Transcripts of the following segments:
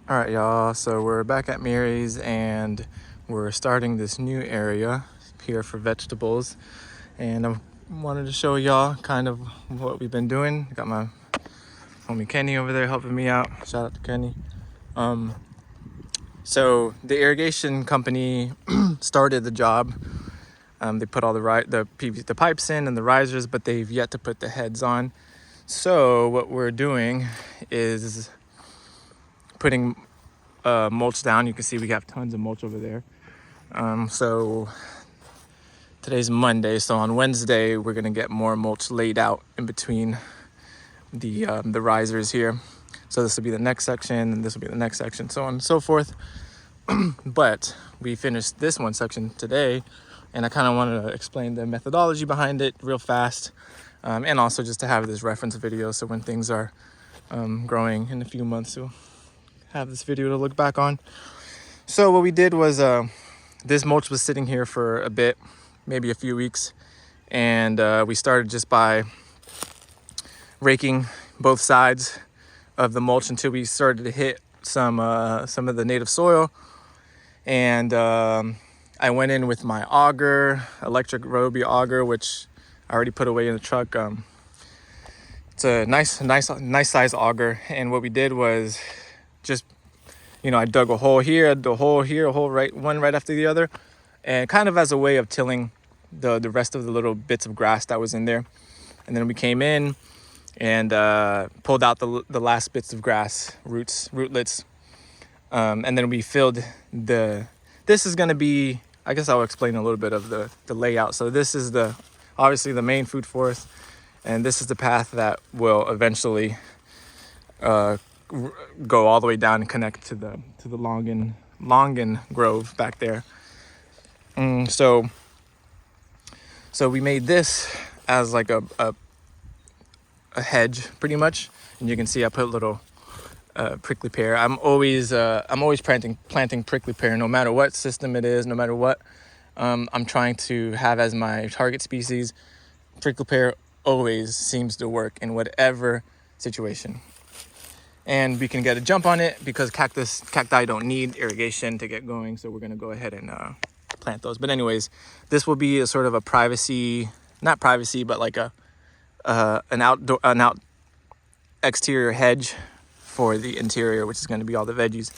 All right, y'all. So we're back at Mary's and we're starting this new area here for vegetables. And I wanted to show y'all kind of what we've been doing. Got my homie Kenny over there helping me out. Shout out to Kenny. So the irrigation company started the job. They put all the pipes in and the risers, but they've yet to put the heads on. So what we're doing is putting mulch down. You can see we have tons of mulch over there. So today's Monday, so on Wednesday we're gonna get more mulch laid out in between the risers here. So this will be the next section, and this will be the next section, so on and so forth. But we finished this one section today, and I kind of wanted to explain the methodology behind it real fast, and also just to have this reference video, so when things are growing in a few months, we'll have this video to look back on. So what we did was this mulch was sitting here for a bit, maybe a few weeks, and we started just by raking both sides of the mulch until we started to hit some of the native soil. And I went in with my auger, electric Ryobi auger, which I already put away in the truck. It's a nice size auger, and what we did was just, I dug a hole here, a hole here, a hole right after the other, and kind of as a way of tilling the rest of the little bits of grass that was in there. And then we came in and pulled out the last bits of grass, rootlets, and then we filled this is going to be, I guess I'll explain a little bit of the layout. So this is obviously the main food forest, and this is the path that will eventually go all the way down and connect to the Longan Grove back there. So we made this as like a hedge pretty much, and you can see I put a little prickly pear. I'm always planting prickly pear, no matter what system it is, no matter what. I'm trying to have as my target species. Prickly pear always seems to work in whatever situation. And we can get a jump on it because cacti don't need irrigation to get going. So we're gonna go ahead and plant those. But anyways, this will be a sort of a not privacy, but like an exterior hedge for the interior, which is going to be all the veggies.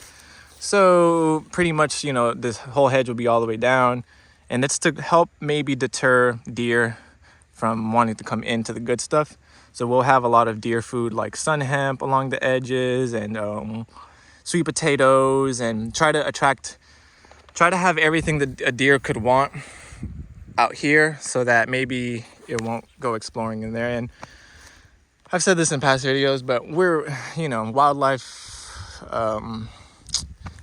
So pretty much, this whole hedge will be all the way down, and it's to help maybe deter deer from wanting to come into the good stuff. So we'll have a lot of deer food like sun hemp along the edges, and sweet potatoes, and try to have everything that a deer could want out here, so that maybe it won't go exploring in there. And I've said this in past videos, but we're, wildlife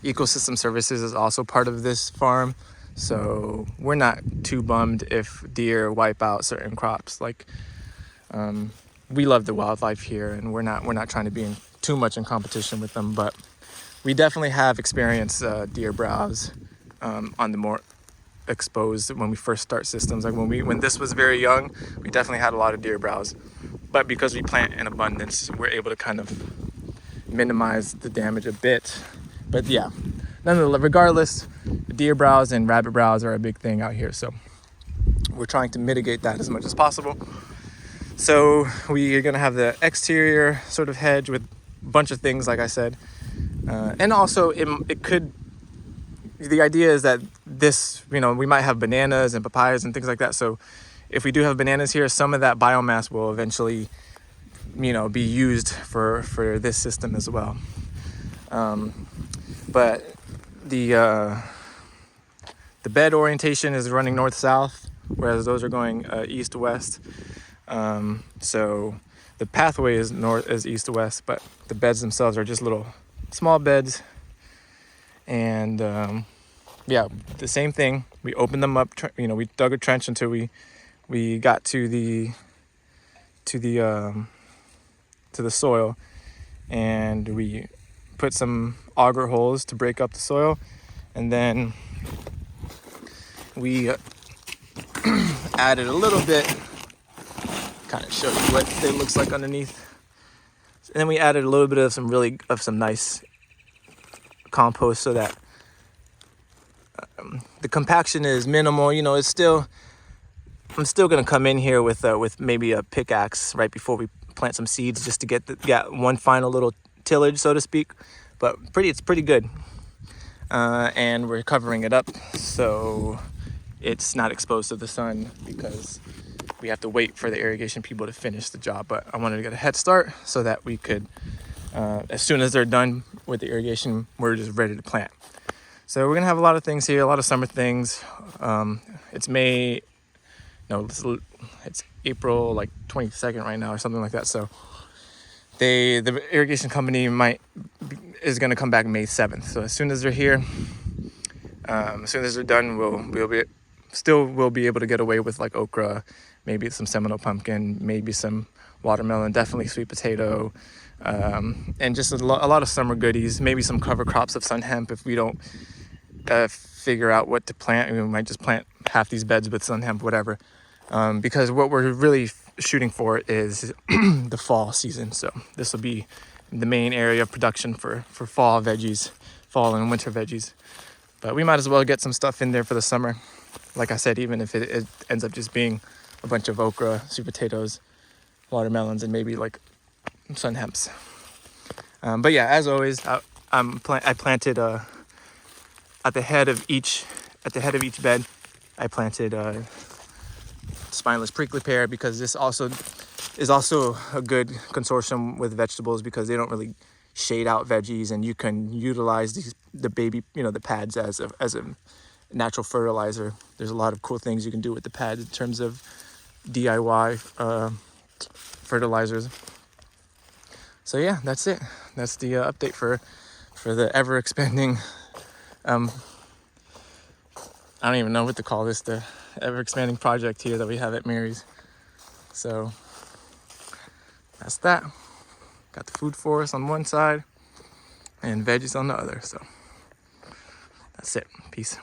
ecosystem services is also part of this farm. So we're not too bummed if deer wipe out certain crops. Like, we love the wildlife here, and we're not trying to be too much in competition with them, but we definitely have experienced deer browse on the more exposed when we first start systems. Like when this was very young, we definitely had a lot of deer browse. But because we plant in abundance, we're able to kind of minimize the damage a bit. But yeah, nonetheless, regardless, deer browse and rabbit browse are a big thing out here. So we're trying to mitigate that as much as possible. So we are going to have the exterior sort of hedge with a bunch of things, like I said. And also the idea is that this, we might have bananas and papayas and things like that. So if we do have bananas here, some of that biomass will eventually, be used for this system as well. But the bed orientation is running north-south, whereas those are going east-west. So the pathway is east-west, but the beds themselves are just little small beds. And the same thing. We opened them up. We dug a trench until we got to the soil, and we put some auger holes to break up the soil, and then we added a little bit, kind of show you what it looks like underneath. And then we added a little bit of some nice compost so that the compaction is minimal. You know, I'm still gonna come in here with maybe a pickaxe right before we plant some seeds, just to get one final little tillage, so to speak. But it's pretty good. And we're covering it up so it's not exposed to the sun, because we have to wait for the irrigation people to finish the job. But I wanted to get a head start so that we could, as soon as they're done with the irrigation, we're just ready to plant. So we're gonna have a lot of things here, a lot of summer things. It's April like 22nd right now or something like that. So the irrigation company is gonna come back May 7th. So as soon as they're here, as soon as they're done, we'll be able to get away with like okra, maybe some Seminole pumpkin, maybe some watermelon, definitely sweet potato, and just a lot of summer goodies. Maybe some cover crops of sun hemp if we don't figure out what to plant. We might just plant half these beds with sun hemp, whatever. Because what we're really shooting for is the fall season. So this will be the main area of production for fall veggies, fall and winter veggies. But we might as well get some stuff in there for the summer. Like I said, even if it ends up just being a bunch of okra, sweet potatoes, watermelons, and maybe like sun hemps. But yeah, as always, I planted at the head of each bed, I planted spineless prickly pear, because this is also a good consortium with vegetables, because they don't really shade out veggies, and you can utilize the pads as a natural fertilizer. There's a lot of cool things you can do with the pads in terms of DIY fertilizers. So yeah, that's it. That's the update for the ever expanding. I don't even know what to call this, the ever expanding project here that we have at Mary's. So that's that. Got the food forest on one side and veggies on the other. So that's it. Peace.